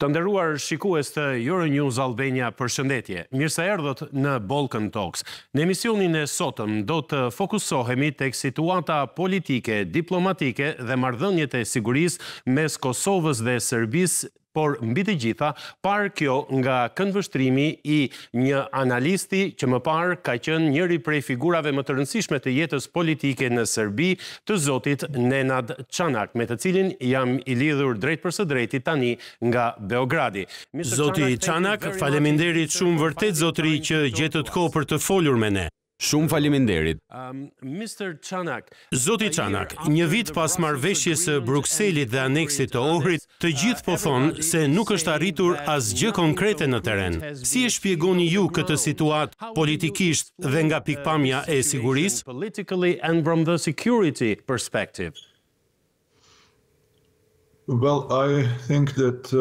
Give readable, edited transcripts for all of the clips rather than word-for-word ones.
Të nderuar shikues të Euronews Albania, përshëndetje. Mirë se erdhët në Balkan Talks. Në emisionin e sotëm do të fokusohemi tek situata politike, diplomatike dhe marrëdhëniet e sigurisë mes Kosovës dhe Serbisë, por mbi të gjitha, parë kjo nga këndvështrimi i një analisti që më parë ka qenë njëri prej figurave më të rëndësishme të jetës politike në Serbi, të zotit Nenad Çanak, me të cilin jam i lidhur drejt për së drejti tani nga Beogradi. Zoti Çanak, faleminderit shumë vërtet zotëri që gjetët kohë për të folur me ne. Shumë faleminderit. Zoti Çanak, një vit pas marrëveshjes së Brukselit dhe aneksit të Ohrit, të gjithë po thonë se nuk është arritur asgjë konkrete në terren. Si e shpjegoni ju këtë situatë politikisht dhe nga pikpamja e sigurisë? Politically and from the security perspective. Well, I think that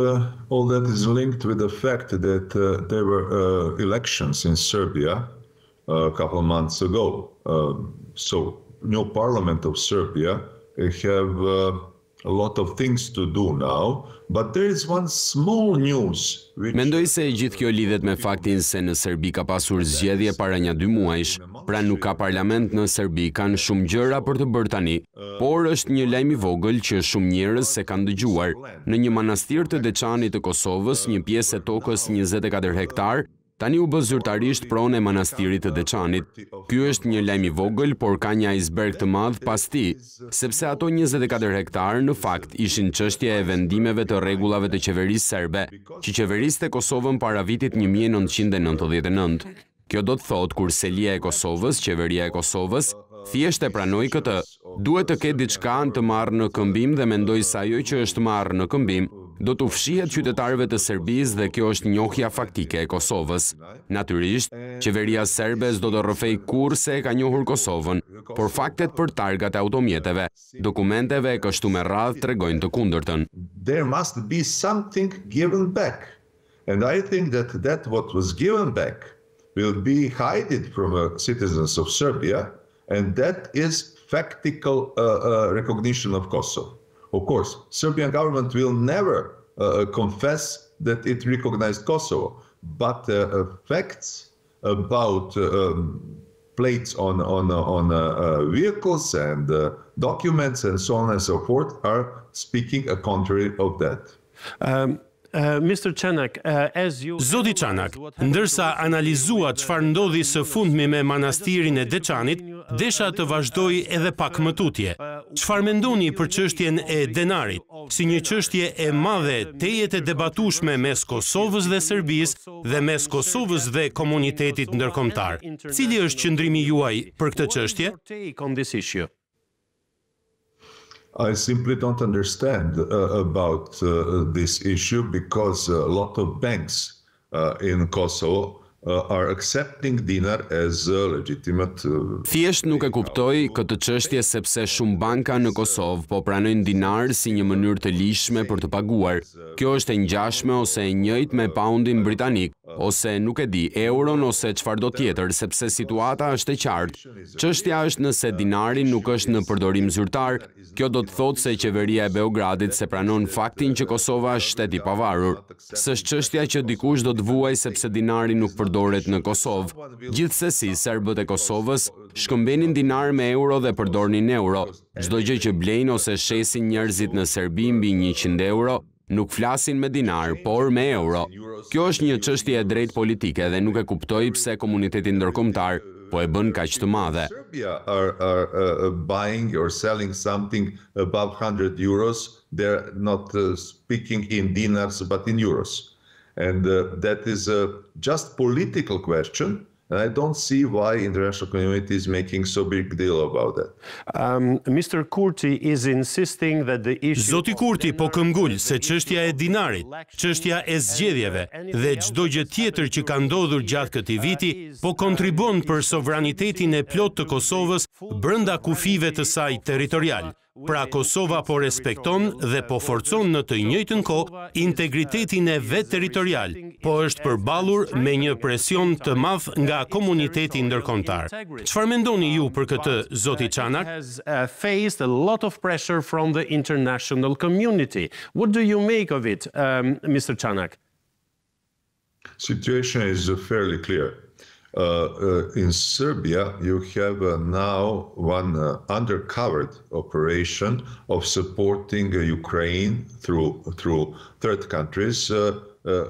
all that is linked with the fact that there were elections in Serbia a couple of months ago. So, new parliament of Serbia have a lot of things to do now, but there is one small news. Mendoj se gjithë kjo lidhet me faktin se në Serbi ka pasur zgjedhje para një 2 muajsh, pra nuk ka parlament në Serbi, kanë shumë gjëra për të bërë tani, por është një lajm i vogël që shumë njerëz se kanë dëgjuar. Në një manastir të Deçanit të Kosovës, një pjesë e tokës 24 hektar, tani u bë zyrtarisht pronë e manastirit të Deçanit. Ky është një lajm i vogël, por ka një iceberg të madh pas tij, sepse ato 24 hektar në fakt ishin çështje e vendimeve të rregullave të qeverisë serbe, që qeveriste Kosovën para vitit 1999. Kjo do të thotë kur Selia e Kosovës, qeveria e Kosovës, thjesht e pranoi këtë. Duhet të ketë diçka të marrë në këmbim dhe mendoj se ajo që është marrë në këmbim do të fshihet qytetarëve të Serbisë dhe kjo është njohja faktike e Kosovës. Natyrisht, qeveria serbe s'do të rrëfej kurrë se e ka njohur Kosovën, por faktet për targat e automjeteve, dokumenteve e kështu me radhë tregojnë të kundërtën. There must be something given back. And I think that what was given back will be hidden from citizens of Serbia, and that is factical recognition of Kosovo. Of course, Serbian government will never confess that it recognized Kosovo, but facts about plates on vehicles and documents and so on and so forth are speaking a contrary of that. Mr. Çanak, Zoti Çanak, ndërsa analizua çfarë ndodhi së fundmi me manastirin e Deçanit, desha të vazhdoj edhe pak më tutje. Çfarë mendoni për çështjen e denarit, si një çështje e madhe tejet e debatueshme mes Kosovës dhe Serbisë dhe mes Kosovës dhe komunitetit ndërkombëtar? Cili është qëndrimi juaj për këtë çështje? I simply don't understand about this issue because a lot of banks in Kosovo are accepting dinar as legitimate. Thjesht nuk e kuptoj këtë çështje sepse shumë banka në Kosovë po pranojnë dinar si një mënyrë të lishme për të paguar. Kjo është e ngjashme ose e njëjtë me poundin britanik, ose nuk e di, euron ose çfarëdo tjetër, sepse situata është e qartë. Çështja është nëse dinari nuk është në përdorim zyrtar, kjo do të thotë se qeveria e Beogradit se pranon faktin që Kosova është shtet i pavarur. S'është çështja që dikush do të vuaj sepse dinari nuk përdoret në Kosovë. Gjithsesi, serbët e Kosovës shkëmbenin dinar me euro dhe përdornin euro. Çdo gjë që blejnë ose shesin njerëzit në Serbi mbi 100 euro, nuk flasin me dinar, por me euro. Kjo është një çështje e drejtë politike dhe nuk e kuptoj pse komuniteti ndërkombëtar po e bën kaq të madhe. Serbia are buying or selling something above 100 euros. They're not speaking in dinars but in euros. And that is just political question. And I don't see why international community is making so big deal about that. Mr. Kurti is insisting that the issue. Zoti Kurti po këmbgul se çështja e dinarit, çështja e zgjedhjeve dhe çdo gjë tjetër që ka ndodhur gjatë këtij viti po kontribuon për sovranitetin e plotë të Kosovës brenda kufive të saj territorial. Pra Kosova po respekton dhe po forcon në të njëjtën kohë integritetin e vet territorial, po është përballur me një presion të madh nga komuniteti ndërkombëtar. Çfarë mendoni ju për këtë, zoti Çanak? Has faced a lot of pressure from the international community. What do you make of it, Mr. Çanak? Situation is fairly clear. In Serbia, you have now one undercover operation of supporting Ukraine through third countries.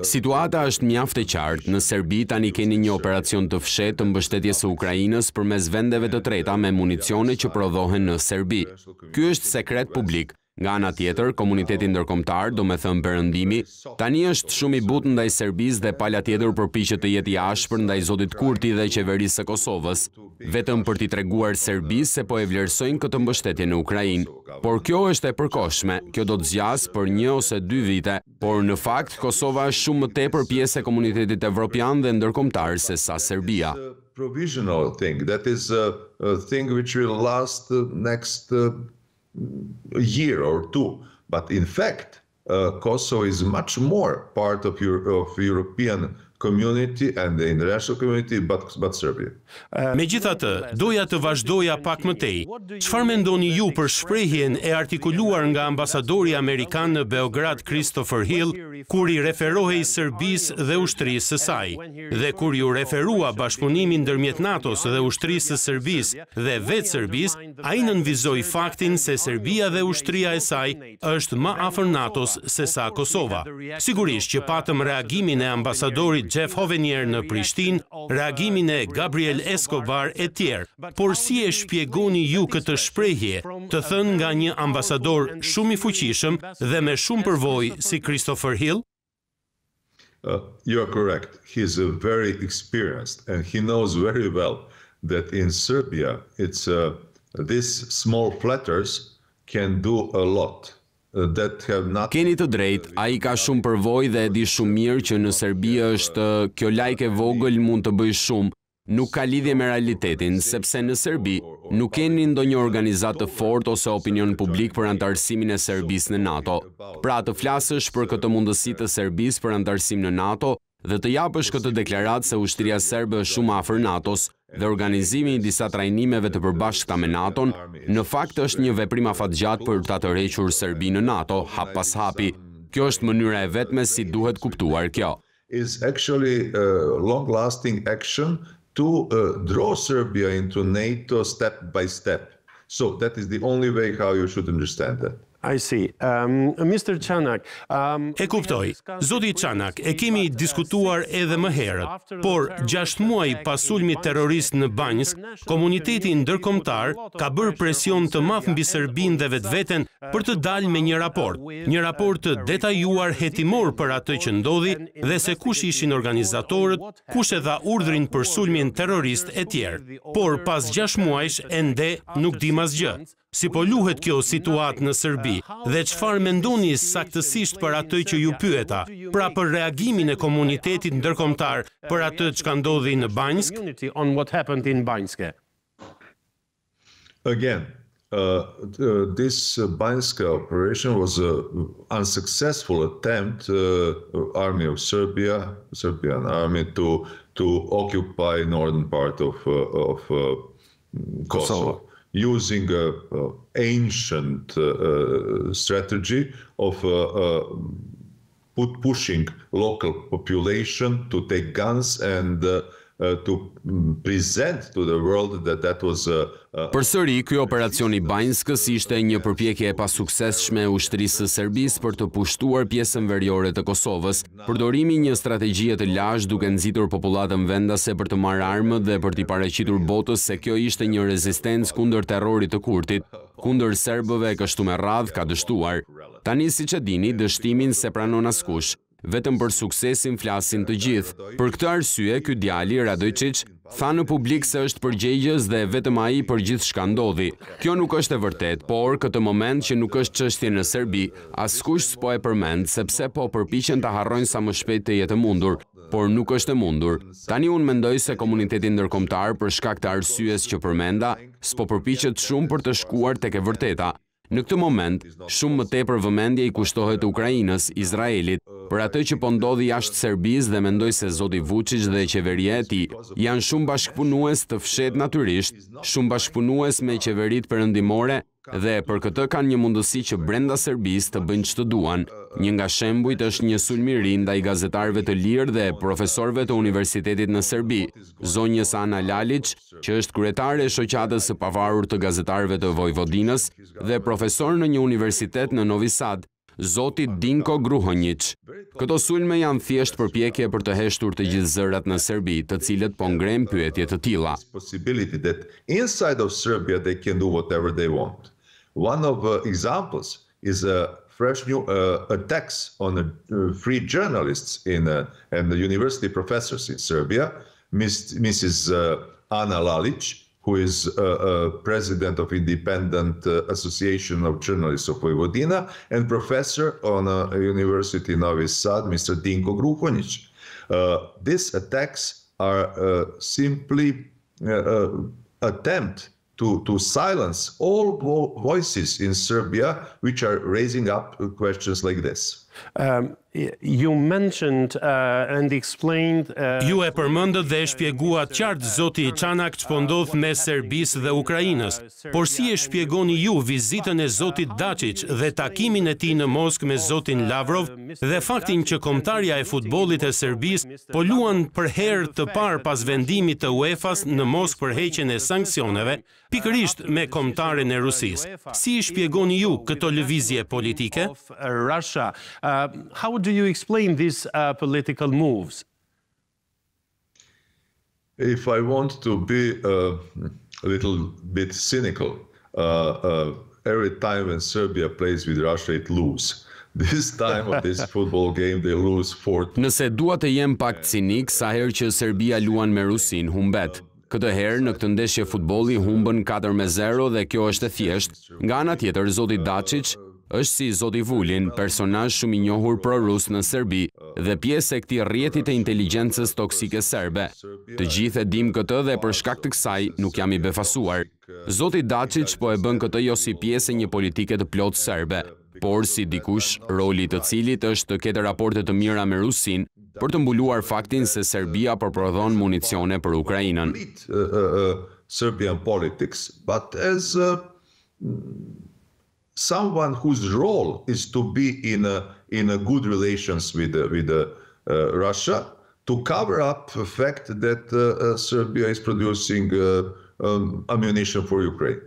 Situata është mjaft e qartë. Në Serbi tani keni një operacion të fshehtë të mbështetjes së Ukrainës përmes vendeve të treta me municione që prodhohen në Serbi. Ky është sekret publik. Nga ana tjetër, komuniteti ndërkombëtar, domethënë Perëndimi, tani është shumë i butë ndaj Serbisë dhe pala tjetër përpiqet të jetë i ashpër ndaj zotit Kurti dhe qeverisë së Kosovës, vetëm për t'i treguar Serbisë se po e vlerësojnë këtë mbështetje në Ukrainë. Por kjo është e përkohshme, kjo do të zgjasë për 1 ose 2 vite, por në fakt Kosova është shumë më tepër pjesë e komunitetit evropian dhe ndërkombëtar se sa Serbia. Provisional thing, that is a thing which will last next a year or two, but in fact, Kosovo is much more part of European community and the international community, but Serbia. Megjithatë, doja të vazhdoja pak më tej. Çfarë mendoni ju për shprehjen e artikuluar nga ambasadori amerikan në Beograd Christopher Hill, kur i referohej Serbisë dhe ushtrisë së saj, dhe kur ju referua bashkëpunimin ndërmjet NATO-s dhe ushtrisë së Serbisë dhe vetë Serbisë, ai nënvizoi faktin se Serbia dhe ushtria e saj është më afër NATO-s se sa Kosova. Sigurisht që patëm reagimin e ambasadorit Jeff Hovenier në Prishtinë, reagimin e Gabriel Escobar e tjerë, por si e shpjegoni ju këtë shprehje të thënë nga një ambasador shumë i fuqishëm dhe me shumë përvojë si Christopher Hill? You are correct. He is very experienced and he knows very well that in Serbia these small flatters can do a lot. Keni të drejtë, ai ka shumë përvojë dhe e di shumë mirë që në Serbi është kjo lajk e vogël mund të bëjë shumë. Nuk ka lidhje me realitetin, sepse në Serbi nuk keni ndonjë organizatë të fortë ose opinion publik për anëtarësimin e Serbisë në NATO. Pra të flasësh për këtë mundësi të Serbisë për anëtarësim në NATO dhe të japësh këtë deklaratë se ushtria serbe është shumë afër NATO-s dhe organizimi i disa trajnimeve të përbashkëta me NATO-n, në fakt është një veprim afatgjatë për ta tërhequr Serbinë në NATO, hap pas hapi. Kjo është mënyra e vetme si duhet kuptuar kjo. Is actually a long-lasting action to draw Serbia into NATO step by step. So that is the only way how you should understand that. I see. Mr. Çanak, e kuptoj. Zoti Çanak, e kemi diskutuar edhe më herët, por 6 muaj pas sulmit terrorist në Banjsk, komuniteti ndërkombëtar ka bërë presion të madh mbi Serbinë dhe vetveten për të dalë me një raport të detajuar hetimor për atë që ndodhi dhe se kush ishin organizatorët, kush e dha urdhrin për sulmin terrorist e tjerë. Por pas 6 muajsh ende nuk dim asgjë. Si po luhet kjo situatë në Serbi dhe çfarë mendoni saktësisht për atë që ju pyeta, pra për reagimin e komunitetit ndërkombëtar për atë që ndodhi në Banjsk? On what happened in Banjsk. Again, this Banjsk operation was an unsuccessful attempt, army of Serbian army to occupy northern part of Kosovo. Using an ancient strategy of pushing local population to take guns and to present to the world that was Përsëri, ky operacion i Banjskës ishte një përpjekje e pasuksesshme e ushtrisë së Serbisë për të pushtuar pjesën veriore të Kosovës, përdorimi një strategji të lashtë duke nxitur popullatën vendase për të marrë armë dhe për t'i paraqitur botës se kjo ishte një rezistencë kundër terrorit të Kurtit, kundër serbëve kështu me radhë ka dështuar. Tani siç e dini, dështimin se pranon askush. Vetëm për suksesin flasin të gjithë. Për këtë arsye, ky djali Radojčić tha në publik se është përgjegjës dhe vetëm ai për gjithçka ndodhi. Kjo nuk është e vërtet, por këtë moment që nuk është çështje në Serbi, askush s'po e përmend sepse po përpiqen ta harrojnë sa më shpejt të jetë mundur, por nuk është e mundur. Tani unë mendoj se komuniteti ndërkombëtar për shkak të arsyes që përmenda, s'po përpiqet shumë për të shkuar tek e vërteta. Në këtë moment, shumë më tepër vëmendje i kushtohet Ukrainës, Izraelit, për atë që po ndodhi jashtë Serbisë dhe mendoj se zoti Vuçiç dhe qeveria e tij janë shumë bashkëpunues të fshehtë natyrisht, shumë bashkëpunues me qeveritë perëndimore dhe për këtë kanë një mundësi që brenda Serbisë të bëjnë ç'të duan. Një nga shembujt është një sulm i ri ndaj gazetarëve të lirë dhe profesorëve të universitetit në Serbi, zonjës Ana Lalić, që është kryetare e shoqatës së pavarur të gazetarëve të Vojvodinës dhe profesor në një universitet në Novi Sad, zoti Dinko Gruhonjić. Këto sulme janë thjesht përpjekje për të heshtur të gjithë zërat në Serbi, të cilët po ngrenë pyetje të tilla. Inside of Serbia they can do whatever they want. One of examples is a fresh new attacks on free journalists and the university professors in Serbia. Mrs. Ana Lalić, who is president of Independent Association of Journalists of Vojvodina and professor on a university in Novi Sad, Mr. Dinko Gruhonjić. These attacks are simply attempt to silence all voices in Serbia which are raising up questions like this. You mentioned and explained Ju e përmendët dhe e shpjeguat qartë zoti Çanak ç'po ndodh mes Serbisë dhe Ukrainës, por si e shpjegoni ju vizitën e zotit Dačić dhe takimin e tij në Moskë me zotin Lavrov dhe faktin që kombëtarja e futbollit e Serbisë po luan për herë të parë pas vendimit të UEFA-s në Moskë për heqjen e sanksioneve, pikërisht me kombëtaren e Rusisë. Si i shpjegoni ju këto lëvizje politike? Russia. How do you explain these political moves? If I want to be a little bit cynical, every time when Serbia plays with Russia, it loses. This time of this football game, they lose 4. Nëse dua të jem pak cinik, sa herë që Serbia luan me Rusin, humbet. Këtë herë në këtë ndeshje futbolli humbën 4-0 dhe kjo është e thjeshtë. Nga ana tjetër, zoti Dačić është si zoti Vulin, personazh shumë i njohur pro-rus në Serbi dhe pjesë e këtij rrjeti të inteligjencës toksike serbe. Të gjithë e dim këtë dhe për shkak të kësaj nuk jam i befasuar. Zoti Dačić po e bën këtë jo si pjesë e një politike të plotë serbe, por si dikush roli të cilit është të ketë raporte të mira me Rusin për të mbuluar faktin se Serbia po prodhon municione për Ukrainën. Serbian politics, but as someone whose role is to be in a good relations with Russia, to cover up the fact that Serbia is producing ammunition for Ukraine.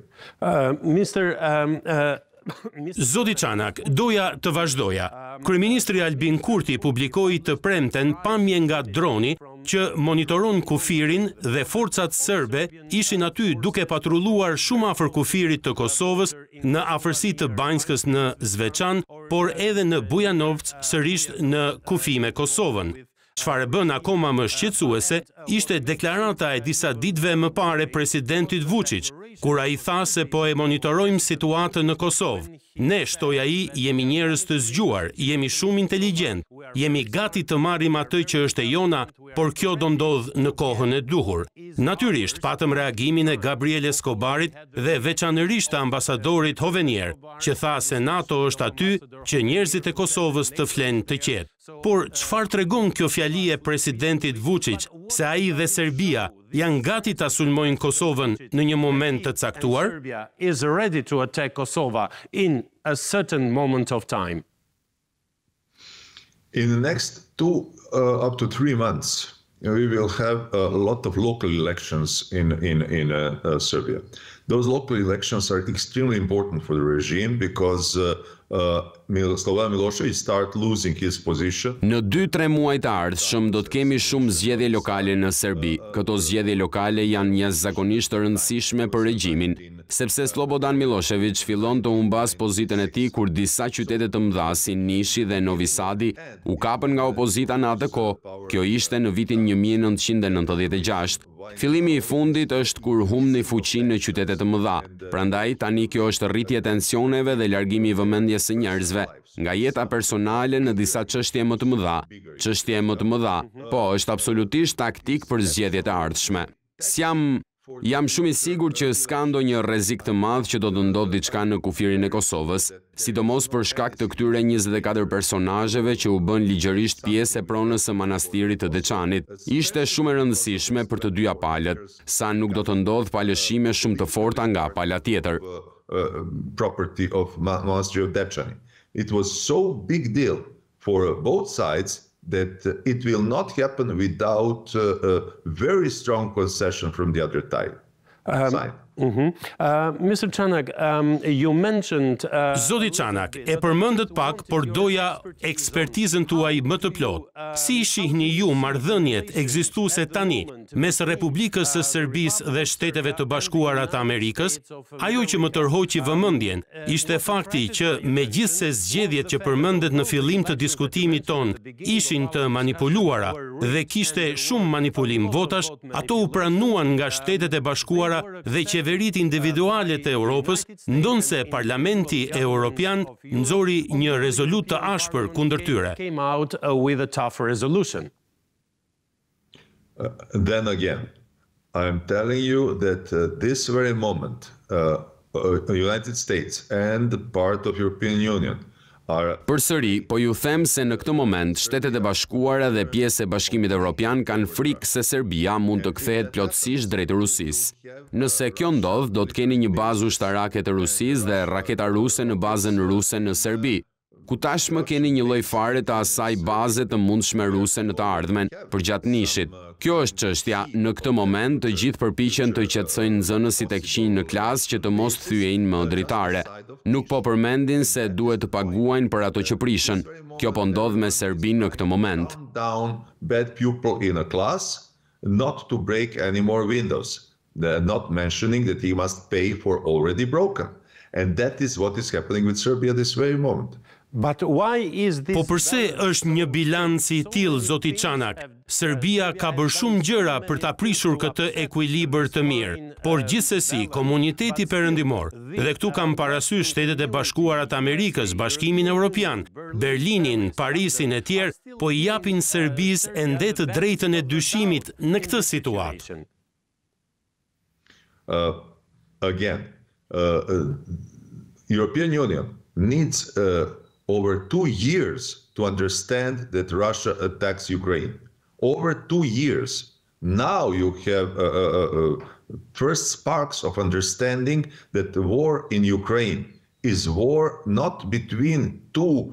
Zoti Çanak, doja të vazhdoja. Kryeministri Albin Kurti publikoi të premten pamje nga droni që monitoron kufirin dhe forcat serbe ishin aty duke patrulluar shumë afër kufirit të Kosovës në afërsi të Banjskës në Zvečan, por edhe në Bujanovc, sërish në kufi me Kosovën. Çfarë bën akoma më shqetësuese ishte deklarata e disa ditëve më parë presidentit Vuçić, kur ai tha se po e monitorojmë situatën në Kosovë. Ne, shtoi ai, jemi njerëz të zgjuar, jemi shumë inteligjent, jemi gati të marrim atë që është e jona, por kjo do ndodh në kohën e duhur. Natyrisht, patëm reagimin e Gabriel Escobarit dhe veçanërisht të ambasadorit Hovenier, që tha se NATO është aty që njerëzit e Kosovës të flenë të qetë. Por çfarë tregon kjo fjali e presidentit Vuçić, se ai dhe Serbia janë gati ta sulmojnë Kosovën në një moment të caktuar? Serbia is ready to attack Kosovo in a certain moment of time. In the next 2 up to 3 months, we will have a lot of local elections in Serbia. Those local elections are extremely important for the regime because Slobodan Milošević start losing his position. Në 2-3 muaj të ardhshëm do të kemi shumë zgjedhje lokale në Serbi. Këto zgjedhje lokale janë jashtëzakonisht të rëndësishme për regjimin, sepse Slobodan Milošević fillon të humbas pozitën e tij kur disa qytete të mëdha si Nishi dhe Novi Sadi u kapën nga opozita në atë kohë. Kjo ishte në vitin 1996. Fillimi i fundit është kur humni fuqinë në qytete të mëdha. Prandaj tani kjo është rritje e tensioneve dhe largimi i vëmendjes së njerëzve nga jeta personale në disa çështje më të mëdha. Po, është absolutisht taktik për zgjedhjet e ardhshme. S'jam Jam shumë i sigurt që s'ka ndonjë rrezik të madh që do të ndodhë diçka në kufirin e Kosovës, sidomos për shkak të këtyre 24 personazheve që u bën ligjërisht pjesë e pronës së manastirit të Deçanit. Ishte shumë e rëndësishme për të dyja palët, sa nuk do të ndodhë palëshime shumë të forta nga pala tjetër. Property of Monastery of Dečani. It was so big deal for both sides that it will not happen without a very strong concession from the other side. Mr. Çanak, you mentioned... Zoti Çanak, e përmendët pak, por doja ekspertizën tuaj më të plotë. Si shihni ju marrëdhëniet ekzistuese tani mes Republikës së Serbisë dhe Shteteve të Bashkuara të Amerikës? Ajo që më tërhoqi vëmendjen ishte fakti që megjithse zgjedhjet që përmendet në fillim të diskutimit ton ishin të manipuluara dhe kishte shumë manipulim votash, ato u pranuan nga Shtetet e Bashkuara dhe qeveritë individuale të Europës, ndonse Parlamenti Evropian nxori një rezolutë të ashpër kundër tyre. Then again, I'm telling you that this very moment, United States and part of European Union Përsëri, po ju them se në këtë moment Shtetet e Bashkuara dhe pjesë e Bashkimit Evropian kanë frikë se Serbia mund të kthehet plotësisht drejt Rusisë. Nëse kjo ndodh, do të keni një bazë ushtarake të Rusisë dhe raketa ruse në bazën ruse në Serbi, ku tashmë keni një lloj fare të asaj baze të mundshme ruse në të ardhmen përgjatë nishit. Kjo është çështja. Në këtë moment të gjithë përpiqen të qetësojnë nxënësit e këqij në klasë që të mos thyejnë më dritare. Nuk po përmendin se duhet të paguajnë për ato që prishën. Kjo po ndodh me Serbinë në këtë moment. Bad pupil in a class, not to break any more windows. Not mentioning that he must pay for already broken. And that is what is happening with Serbia this very moment. Po përse është një bilanc i tillë, zoti Çanak? Serbia ka bërë shumë gjëra për ta prishur këtë ekuilibër të mirë, por gjithsesi komuniteti perëndimor, dhe këtu kam parasysh Shtetet e Bashkuara të Amerikës, Bashkimin Evropian, Berlinin, Parisin e tjerë, po i japin Serbisë ende të drejtën e dyshimit në këtë situatë. Again, European Union needs over 2 years to understand that Russia attacks Ukraine. Over 2 years. Now you have first sparks of understanding that the war in Ukraine is war not between two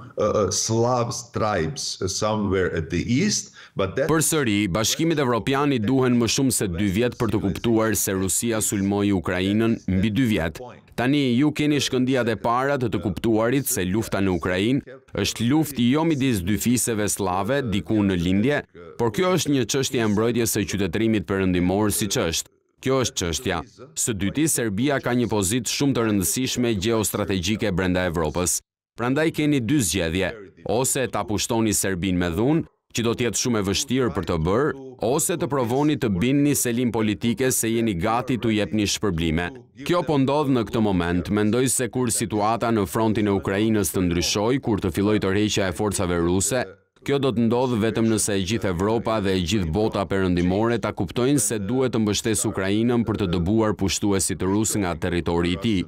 Slav tribes somewhere at the east, but that... Përsëri, Bashkimit Evropian i duhen më shumë se 2 vjet për të kuptuar se Rusia sulmoi Ukrainën mbi 2 vjet. Tani ju keni shkëndijat e para të kuptuarit se lufta në Ukrainë është luftë jo midis 2 fiseve slave diku në lindje, por kjo është një çështje e mbrojtjes së qytetërimit perëndimor siç është. Kjo është çështja. Së dyti, Serbia ka një pozitë shumë të rëndësishme gjeostrategjike brenda Evropës. Prandaj keni 2 zgjedhje, ose ta pushtoni Serbinë me dhunë, që do të jetë shumë e vështirë për të bërë, ose të provoni të bindni selim politike se jeni gati t'u jepni shpërblime. Kjo po ndodh në këtë moment. Mendoj se kur situata në frontin e Ukrainës të ndryshojë, kur të fillojë tërheqja e forcave ruse, kjo do të ndodhë vetëm nëse e gjithë Evropa dhe e gjithë bota perëndimore ta kuptojnë se duhet të mbështesë Ukrainën për të dëbuar pushtuesit rusë nga territori i tij.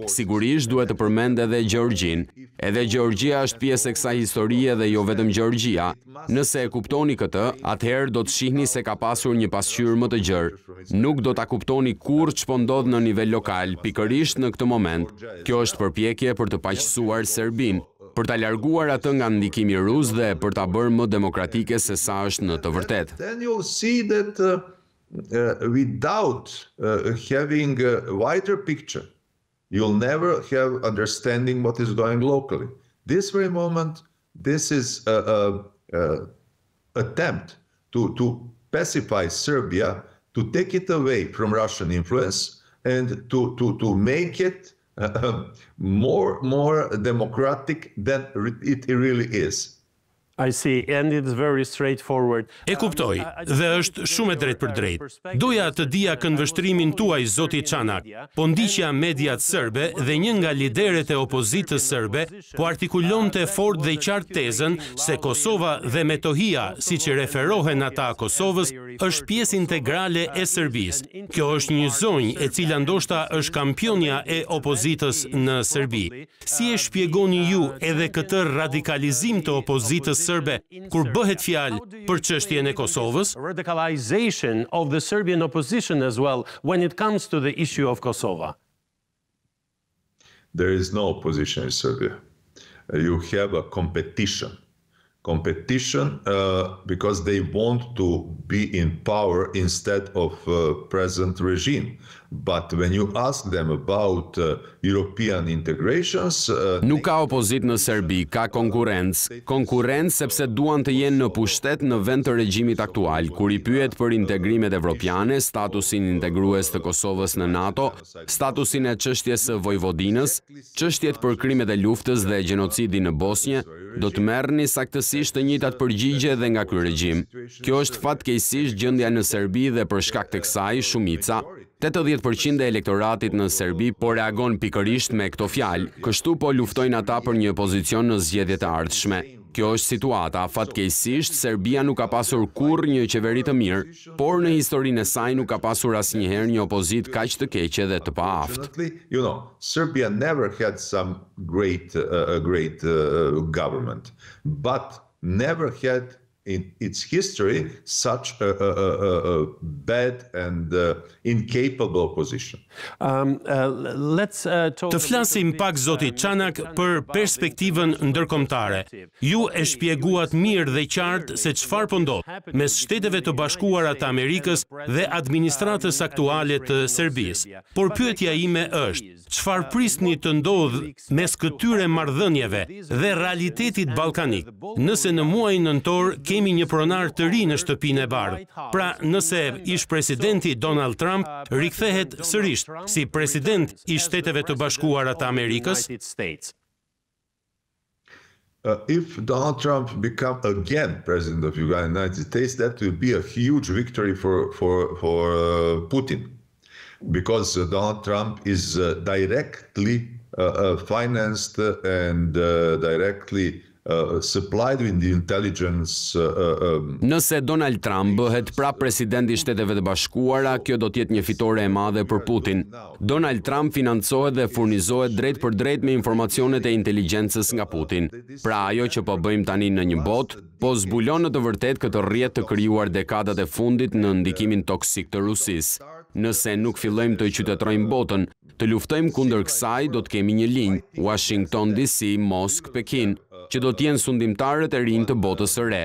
Sigurisht duhet të përmend edhe Gjeorgjin. Edhe Gjeorgjia është pjesë e kësaj historie dhe jo vetëm Gjeorgjia. Nëse e kuptoni këtë, atëherë do të shihni se ka pasur një pasqyrë më të gjerë. Nuk do ta kuptoni kurrë ç'po ndodh në nivel lokal, pikërisht në këtë moment. Kjo është përpjekje për të paqësuar Serbinë, për ta larguar atë nga ndikimi rus dhe për ta bërë më demokratike se sa është në të vërtetë. Then you'll see that without having a wider picture, you'll never have understanding what is going locally. This very moment, this is an attempt to pacify Serbia, to take it away from Russian influence, and to make it more democratic than it really is. I see, and it's very straightforward. E kuptoj, dhe është shumë e drejtë për drejtë. Doja të dija këndvështrimin tuaj, zoti Çanak, po ndiqja mediat serbe dhe një nga lideret e opozitës serbe po artikulonte fort dhe qartë tezën se Kosova dhe Metohia, siç i referohen ata Kosovës, është pjesë integrale e Serbisë. Kjo është një zonjë e cila ndoshta është kampionja e opozitës në Serbi. Si e shpjegoni ju edhe këtë radikalizim të opozitës serbe kur bëhet fjalë për çështjen e Kosovës? Radicalization of the Serbian opposition as well when it comes to the issue of Kosovo. There is no opposition in Serbia. You have a competition. Competition because they want to be in power instead of present regime. But when you ask them about European integrations... Nuk ka opozit në Serbi, ka konkurrencë. Konkurrencë sepse duan të jenë në pushtet në vend të regjimit aktual, kur i pyet për integrimet evropiane, statusin integrues të Kosovës në NATO, statusin e çështjes së Vojvodinës, çështjet për krimet e luftës dhe gjenocidi në Bosnjë, do të merrni saktësisht të njëjtat përgjigje dhe nga ky regjim. Kjo është fatkeqësisht gjendja në Serbi dhe për shkak të kësaj shumica 80% e elektoratit në Serbi po reagon pikërisht me këto fjalë, kështu po luftojnë ata për një pozicion në zgjedhjet e ardhshme. Kjo është situata, fatkeqësisht Serbia nuk ka pasur kurrë një qeveri të mirë, por në historinë e saj nuk ka pasur asnjëherë një opozit kaq të keqe dhe të paaftë. You know, Serbia never had some great government, but never had in its history such a bad and incapable opposition. Të flasim pak, zoti Çanak, për perspektivën ndërkombëtare. Ju e shpjeguat mirë dhe qartë se çfarë po ndodh mes Shteteve të Bashkuara të Amerikës dhe administratës aktuale të Serbisë. Por pyetja ime është, çfarë prisni të ndodhë mes këtyre marrëdhënieve dhe realitetit ballkanik, nëse në muajin nëntor kemi një pronar të ri në shtëpinë e bardhë. Pra, nëse ish presidenti Donald Trump rikthehet sërish si president i Shteteve të Bashkuara të Amerikës? If Donald Trump becomes again president of the United States, that will be a huge victory for Putin, because Donald Trump is directly financed and directly supplied with the intelligence. Nëse Donald Trump bëhet prap presidenti i Shteteve të Bashkuara, kjo do të jetë një fitore e madhe për Putin. Donald Trump financohet dhe furnizohet drejt për drejt me informacionet e inteligjencës nga Putin. Pra ajo që po bëjmë tani në një botë, po zbulon në të vërtet këtë rrjet të krijuar dekadat e fundit në ndikimin toksik të Rusisë. Nëse nuk fillojmë të qytetërojmë botën, të luftojmë kundër kësaj, do të kemi një linjë, Washington DC, Moskë, Pekin, që do t'jenë sundimtarët e rinj të botës së re.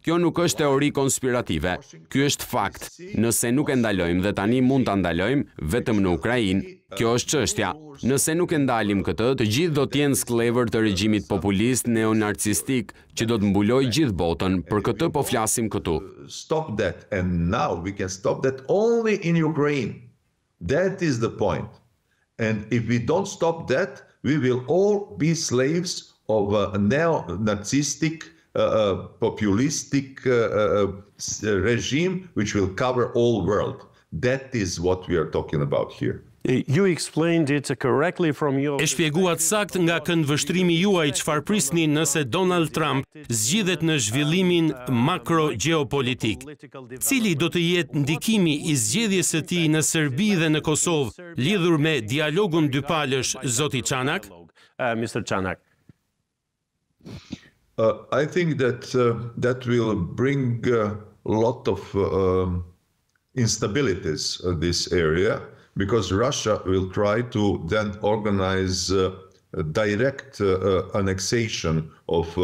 Kjo nuk është teori konspirative, ky është fakt. Nëse nuk e ndalojmë dhe tani mund ta ndalojmë vetëm në Ukrainë, kjo është çështja. Nëse nuk e ndalim këtë, të gjithë do t'jenë sklever të regjimit populist neonarcistik që do të mbulojë gjithë botën. Për këtë po flasim këtu. Stop that, and now we can stop that only in Ukraine. That is the point. And if we don't stop that, we will all be slaves of a neo-Nazistic, populistic regime which will cover all world. That is what we are talking about here. You explained it correctly from your... E shpjeguat sakt nga këndvështrimi juaj çfarë prisni nëse Donald Trump zgjidhet në zhvillimin makro-gjeopolitik. Cili do të jetë ndikimi i zgjedhjes së tij në Serbi dhe në Kosovë lidhur me dialogun dypalësh, zoti Çanak? Mr. Çanak. I think that that will bring a lot of instabilities in this area, because Russia will try to then organize a direct annexation of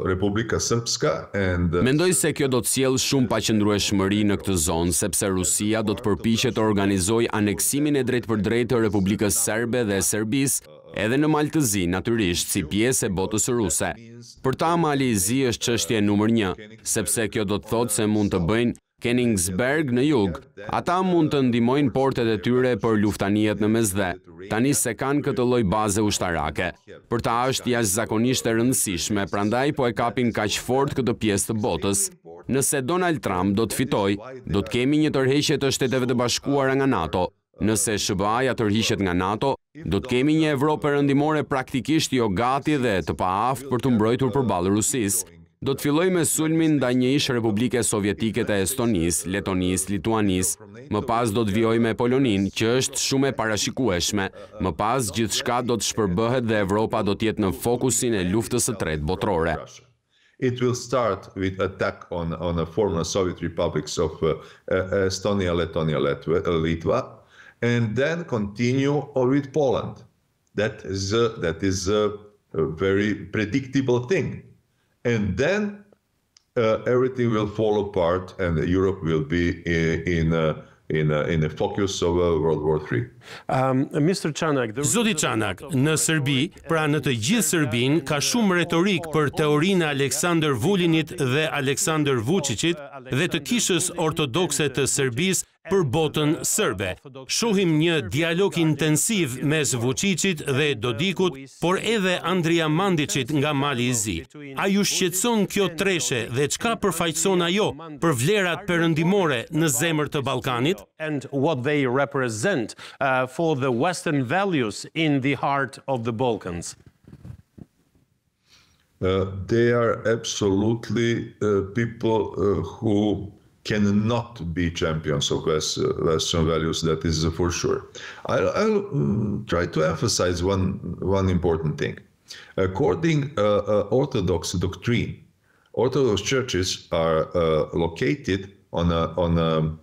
Republika Srpska and... Mendoj se kjo do të sjellë shumë paqëndrueshmëri në këtë zonë, sepse Rusia do të përpiqet të organizojë aneksimin e drejtpërdrejtë të Republikës Serbe dhe Serbisë, edhe në maltëzi, natyrisht, si pjesë e botës ruse. Për ta Analizë është çështje numër 1, sepse kjo do të thotë se mund të bëjnë Königsberg në jug, ata mund të ndihmojnë portet e tyre për luftanijet në mesdhe, tani se kanë këtë lloj baze ushtarake. Për ta është jashtëzakonisht e rëndësishme, prandaj po e kapin kaq fort këtë pjesë të botës. Nëse Donald Trump do të fitojë, do të kemi një tërheqje të Shteteve të Bashkuara nga NATO. Nëse SHBA-ja tërhiqet nga NATO, do të kemi një Evropë perëndimore praktikisht jo gati dhe të paaftë për të mbrojtur përballë Rusisë. Do të filloj me sulmin ndaj një ish Republike Sovjetike të Estonisë, Letonisë, Lituanisë, më pas do të vijojë me Poloninë, që është shumë e parashikueshme, më pas gjithçka do të shpërbëhet dhe Evropa do të jetë në fokusin e luftës së tretë botërore. It will start with attack on the former Soviet republics of Estonia, Letonia, Litva, and then continue with Poland. That is a very predictable thing. And then everything will fall apart, and Europe will be in the focus of World War III. Mr. Čanak, Zoti Čanak, në Serbi, pra në të gjithë Serbinë, ka shumë retorik për teorinë e Aleksandar Vulinit dhe Aleksandar Vuçiçit dhe të kishës ortodokse të Serbisë për botën serbe. Shohim një dialog intensiv mes Vuçiçit dhe Dodikut, por edhe Andrija Mandićit nga Mali i Zi. A ju shqetëson kjo treshe dhe çka përfaqëson ajo për vlerat perëndimore në zemër të Ballkanit? And what they represent for the Western values in the heart of the Balkans? They are absolutely people who cannot be champions of Western values, that is for sure. I'll try to emphasize one important thing. According Orthodox doctrine, Orthodox churches are located on a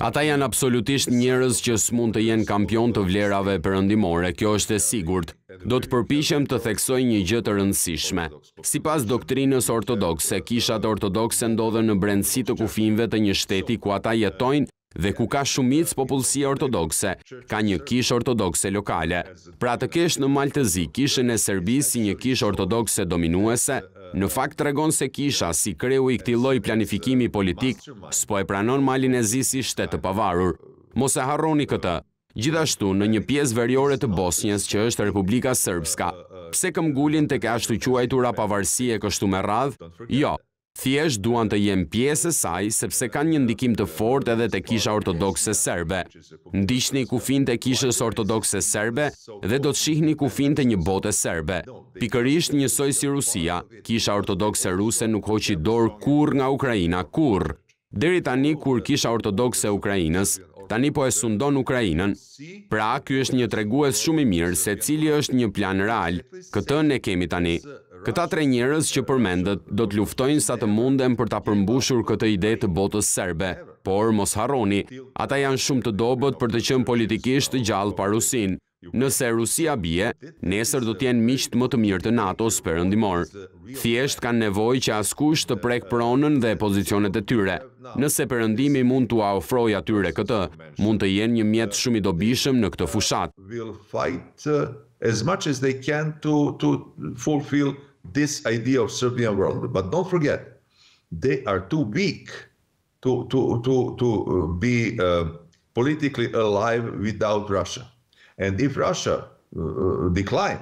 Ata janë absolutisht njerëz që s'mund të jenë kampion të vlerave perëndimore, kjo është e sigurt. Do të përpiqem të theksoj një gjë të rëndësishme. Sipas doktrinës ortodokse, kishat ortodokse ndodhen në brendësi të kufinjve të një shteti ku ata jetojnë dhe ku ka shumicë popullsi ortodokse, ka një kishë ortodokse lokale. Pra të kesh në Maltëzi kishën e Serbisë si një kishë ortodokse dominuese, në fakt tregon se kisha si kreu i këtij lloji planifikimi politik s'po e pranon Malin e Zi si shtet të pavarur. Mos e harroni këtë. Gjithashtu, në një pjesë veriore të Bosnjës, që është Republika Srpska, pse këmbgulin tek e ashtu quajtura pavarësi e kështu me radh? Jo. Thjesht duan të jenë pjesë e saj sepse kanë një ndikim të fortë edhe te kisha ortodokse serbe. Ndiqni kufijtë e kishës ortodokse serbe dhe do të shihni kufijtë e një bote serbe. Pikërisht njësoj si Rusia, kisha ortodokse ruse nuk hoqi dorë kurrë nga Ukraina, kurrë. Deri tani kur kisha ortodokse e Ukrainës, tani po e sundon Ukrainën. Pra, ky është një tregues shumë i mirë se cili është një plan real. Këtë ne kemi tani. Këta tre njerëz që përmendet do të luftojnë sa të munden për ta përmbushur këtë ide të botës serbe, por mos harroni, ata janë shumë të dobët për të qenë politikisht të gjallë pa Rusinë. Nëse Rusia bie, nesër do të jenë miqt më të mirë të NATO-s perëndimor. Thjesht kanë nevojë që askush të prek pronën dhe pozicionet e tyre. Nëse perëndimi mund t'u ofrojë atyre këtë, mund të jenë një mjet shumë i dobishëm në këtë fushat. Will fight as much as they can to fulfill this idea of Serbian world. But don't forget, they are too weak to be politically alive without Russia. And if Russia decline,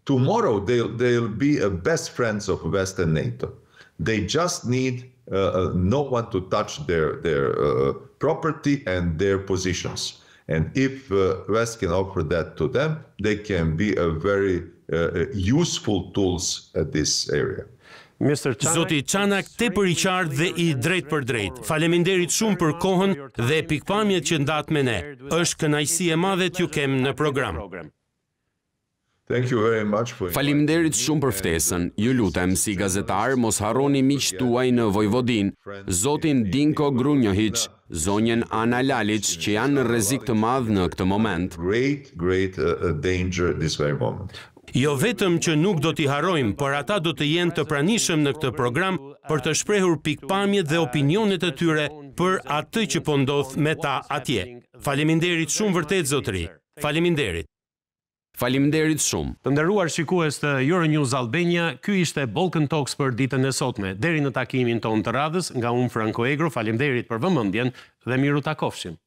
tomorrow they'll be best friends of West and NATO. They just need no one to touch their property and their positions. And if West can offer that to them, they can be a very useful tools at this area. Zoti Čanak, tepër i qartë dhe i drejt për drejt. Faleminderit shumë për kohën dhe pikpamjet që ndat me ne. Është kënaqësi e madhe t'ju kem në program. Faleminderit shumë për ftesën. Ju lutem si gazetar mos harroni miqtë tuaj në Vojvodinë, zotin Dinko Grunjohić, zonjen Ana Lalić, që janë në rrezik të madh në këtë moment. Great danger this very moment. Jo vetëm që nuk do t'i harrojmë, por ata do të jenë të pranishëm në këtë program për të shprehur pikpamjet dhe opinionet e tyre për atë që po ndodh me ta atje. Faleminderit shumë vërtet zotëri. Faleminderit. Faleminderit shumë. Të nderuar shikues të Euronews Albania, ky ishte Balkan Talks për ditën e sotme. Deri në takimin ton të radhës, nga unë Franko Egro, faleminderit për vëmendjen dhe miru takofshim.